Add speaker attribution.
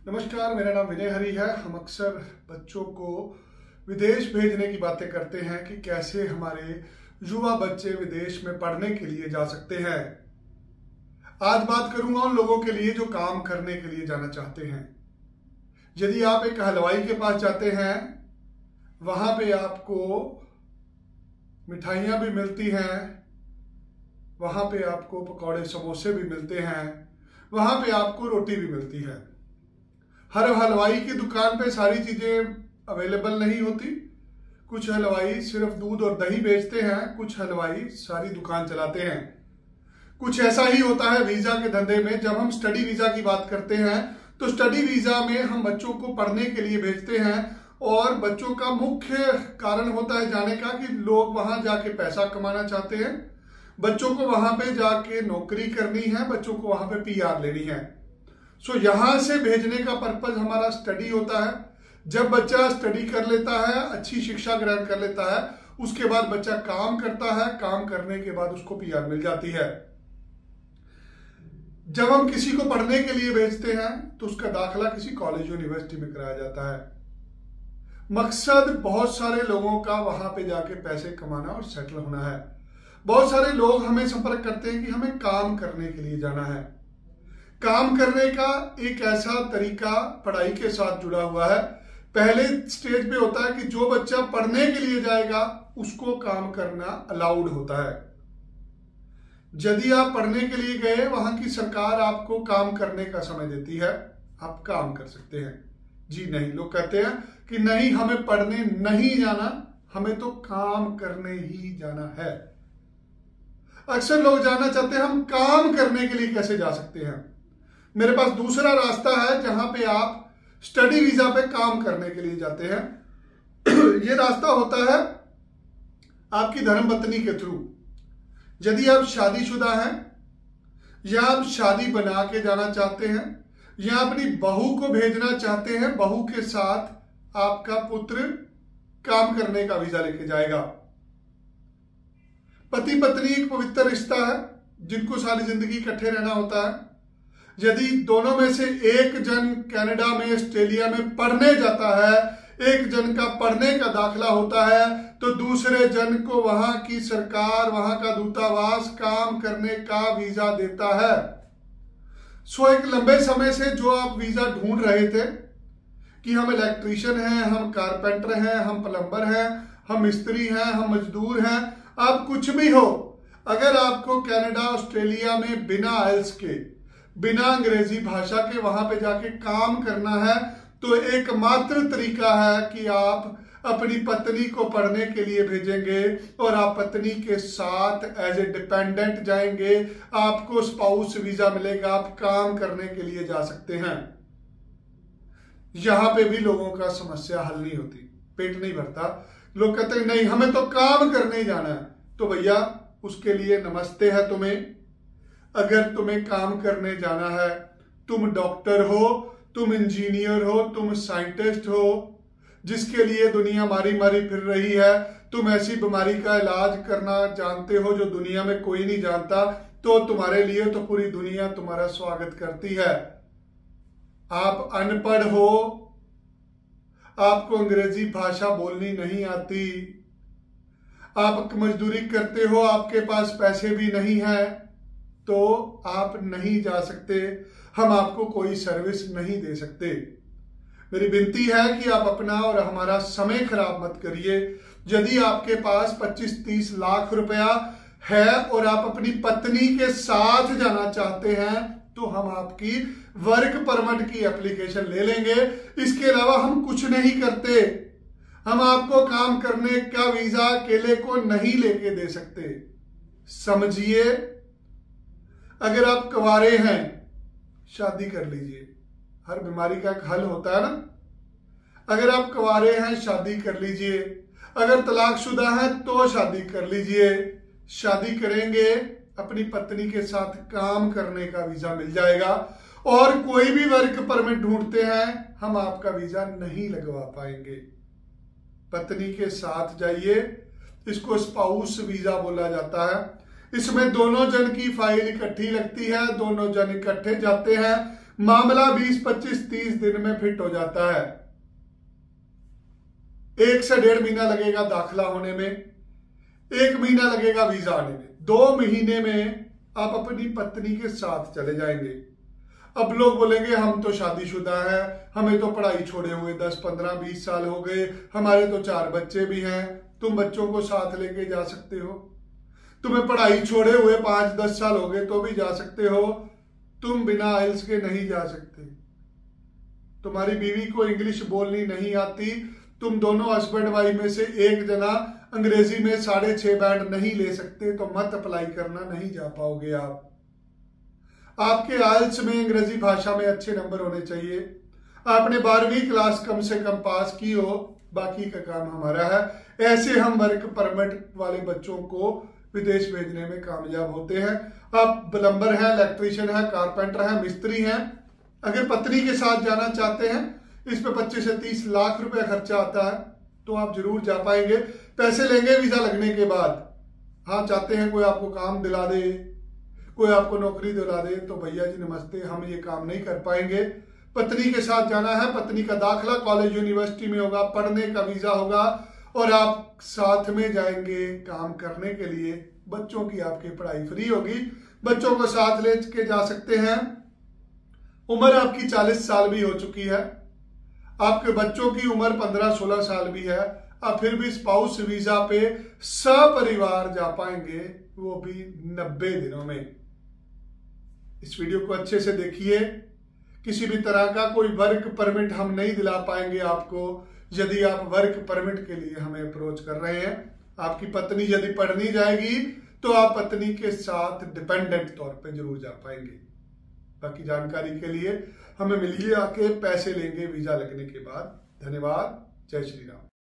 Speaker 1: नमस्कार, मेरा नाम विनय हरी है। हम अक्सर बच्चों को विदेश भेजने की बातें करते हैं कि कैसे हमारे युवा बच्चे विदेश में पढ़ने के लिए जा सकते हैं। आज बात करूंगा उन लोगों के लिए जो काम करने के लिए जाना चाहते हैं। यदि आप एक हलवाई के पास जाते हैं, वहां पे आपको मिठाइयां भी मिलती हैं, वहां पे आपको पकौड़े समोसे भी मिलते हैं, वहां पे आपको रोटी भी मिलती है। हर हलवाई की दुकान पे सारी चीजें अवेलेबल नहीं होती। कुछ हलवाई सिर्फ दूध और दही बेचते हैं, कुछ हलवाई सारी दुकान चलाते हैं। कुछ ऐसा ही होता है वीजा के धंधे में। जब हम स्टडी वीजा की बात करते हैं तो स्टडी वीजा में हम बच्चों को पढ़ने के लिए भेजते हैं और बच्चों का मुख्य कारण होता है जाने का कि लोग वहां जाके पैसा कमाना चाहते हैं, बच्चों को वहां पे जाके नौकरी करनी है, बच्चों को वहां पे पीआर लेनी है। सो यहां से भेजने का पर्पज हमारा स्टडी होता है। जब बच्चा स्टडी कर लेता है, अच्छी शिक्षा ग्रहण कर लेता है, उसके बाद बच्चा काम करता है, काम करने के बाद उसको पीआर मिल जाती है। जब हम किसी को पढ़ने के लिए भेजते हैं तो उसका दाखिला किसी कॉलेज यूनिवर्सिटी में कराया जाता है। मकसद बहुत सारे लोगों का वहां पे जाके पैसे कमाना और सेटल होना है। बहुत सारे लोग हमें संपर्क करते हैं कि हमें काम करने के लिए जाना है। काम करने का एक ऐसा तरीका पढ़ाई के साथ जुड़ा हुआ है। पहले स्टेज पे होता है कि जो बच्चा पढ़ने के लिए जाएगा उसको काम करना अलाउड होता है। यदि आप पढ़ने के लिए गए, वहां की सरकार आपको काम करने का समय देती है, आप काम कर सकते हैं। जी नहीं, लोग कहते हैं कि नहीं, हमें पढ़ने नहीं जाना, हमें तो काम करने ही जाना है। अक्सर लोग जानना चाहते हैं हम काम करने के लिए कैसे जा सकते हैं। मेरे पास दूसरा रास्ता है जहां पे आप स्टडी वीजा पे काम करने के लिए जाते हैं। ये रास्ता होता है आपकी धर्मपत्नी के थ्रू। यदि आप शादीशुदा हैं या आप शादी बना के जाना चाहते हैं या अपनी बहू को भेजना चाहते हैं, बहू के साथ आपका पुत्र काम करने का वीजा लेके जाएगा। पति पत्नी एक पवित्र रिश्ता है जिनको सारी जिंदगी इकट्ठे रहना होता है। यदि दोनों में से एक जन कनाडा में, ऑस्ट्रेलिया में पढ़ने जाता है, एक जन का पढ़ने का दाखिला होता है, तो दूसरे जन को वहां की सरकार, वहां का दूतावास काम करने का वीजा देता है। सो एक लंबे समय से जो आप वीजा ढूंढ रहे थे कि हम इलेक्ट्रीशियन हैं, हम कारपेंटर हैं, हम प्लम्बर हैं, हम मिस्त्री हैं, हम मजदूर हैं, आप कुछ भी हो, अगर आपको कनाडा, ऑस्ट्रेलिया में बिना आइल्स के, बिना अंग्रेजी भाषा के वहां पे जाके काम करना है, तो एकमात्र तरीका है कि आप अपनी पत्नी को पढ़ने के लिए भेजेंगे और आप पत्नी के साथ एज ए डिपेंडेंट जाएंगे, आपको स्पाउस वीजा मिलेगा, आप काम करने के लिए जा सकते हैं। यहां पे भी लोगों का समस्या हल नहीं होती, पेट नहीं भरता। लोग कहते हैं नहीं, हमें तो काम करने ही जाना है। तो भैया, उसके लिए नमस्ते है तुम्हें। अगर तुम्हें काम करने जाना है, तुम डॉक्टर हो, तुम इंजीनियर हो, तुम साइंटिस्ट हो, जिसके लिए दुनिया मारी मारी फिर रही है, तुम ऐसी बीमारी का इलाज करना जानते हो जो दुनिया में कोई नहीं जानता, तो तुम्हारे लिए तो पूरी दुनिया तुम्हारा स्वागत करती है। आप अनपढ़ हो, आपको अंग्रेजी भाषा बोलनी नहीं आती, आप मजदूरी करते हो, आपके पास पैसे भी नहीं है, तो आप नहीं जा सकते, हम आपको कोई सर्विस नहीं दे सकते। मेरी विनती है कि आप अपना और हमारा समय खराब मत करिए। यदि आपके पास 25-30 लाख रुपया है और आप अपनी पत्नी के साथ जाना चाहते हैं, तो हम आपकी वर्क परमिट की एप्लीकेशन ले लेंगे। इसके अलावा हम कुछ नहीं करते। हम आपको काम करने का वीजा अकेले को नहीं लेके दे सकते। समझिए, अगर आप कुंवारे हैं, शादी कर लीजिए। हर बीमारी का एक हल होता है ना। अगर आप कुंवारे हैं, शादी कर लीजिए। अगर तलाकशुदा हैं तो शादी कर लीजिए। शादी करेंगे, अपनी पत्नी के साथ काम करने का वीजा मिल जाएगा। और कोई भी वर्क परमिट ढूंढते हैं, हम आपका वीजा नहीं लगवा पाएंगे। पत्नी के साथ जाइए, इसको स्पाउस वीजा बोला जाता है। इसमें दोनों जन की फाइल इकट्ठी लगती है, दोनों जन इकट्ठे जाते हैं, मामला 20, 25, 30 दिन में फिट हो जाता है। 1 से 1.5 महीना लगेगा दाखिला होने में, 1 महीना लगेगा वीजा आने में, 2 महीने में आप अपनी पत्नी के साथ चले जाएंगे। अब लोग बोलेंगे हम तो शादीशुदा हैं, हमें तो पढ़ाई छोड़े हुए 10, 15, 20 साल हो गए, हमारे तो 4 बच्चे भी हैं, तुम बच्चों को साथ लेके जा सकते हो। तुम्हें पढ़ाई छोड़े हुए 5, 10 साल हो गए तो भी जा सकते हो, तुम बिना आइल्स के नहीं जा सकते। तुम्हारी बीवी को इंग्लिश बोलनी नहीं आती, तुम दोनों हस्बैंड वाइफ में से एक जना अंग्रेजी में 6.5 बैंड नहीं ले सकते, तो मत अप्लाई करना, नहीं जा पाओगे आप। आपके आइल्स में अंग्रेजी भाषा में अच्छे नंबर होने चाहिए, आपने 12वीं क्लास कम से कम पास की हो, बाकी का काम हमारा है। ऐसे हम वर्क परमिट वाले बच्चों को विदेश भेजने में कामयाब होते हैं। आप प्लम्बर हैं, इलेक्ट्रीशियन है, कारपेंटर है, मिस्त्री हैं, अगर पत्नी के साथ जाना चाहते हैं, इस पे 25 से 30 लाख रुपए खर्चा आता है, तो आप जरूर जा पाएंगे। पैसे लेंगे वीजा लगने के बाद। हाँ, चाहते हैं कोई आपको काम दिला दे, कोई आपको नौकरी दिला दे, तो भैया जी नमस्ते, हम ये काम नहीं कर पाएंगे। पत्नी के साथ जाना है, पत्नी का दाखिला कॉलेज यूनिवर्सिटी में होगा, पढ़ने का वीजा होगा और आप साथ में जाएंगे काम करने के लिए। बच्चों की आपकी पढ़ाई फ्री होगी, बच्चों को साथ ले के जा सकते हैं। उम्र आपकी 40 साल भी हो चुकी है, आपके बच्चों की उम्र 15-16 साल भी है, आप फिर भी स्पाउस वीजा पे सपरिवार जा पाएंगे, वो भी 90 दिनों में। इस वीडियो को अच्छे से देखिए। किसी भी तरह का कोई वर्क परमिट हम नहीं दिला पाएंगे आपको यदि आप वर्क परमिट के लिए हमें अप्रोच कर रहे हैं। आपकी पत्नी यदि पढ़नी जाएगी तो आप पत्नी के साथ डिपेंडेंट तौर पे जरूर जा पाएंगे। बाकी जानकारी के लिए हमें मिलिए आके, पैसे लेंगे वीजा लगने के बाद। धन्यवाद। जय श्री राम।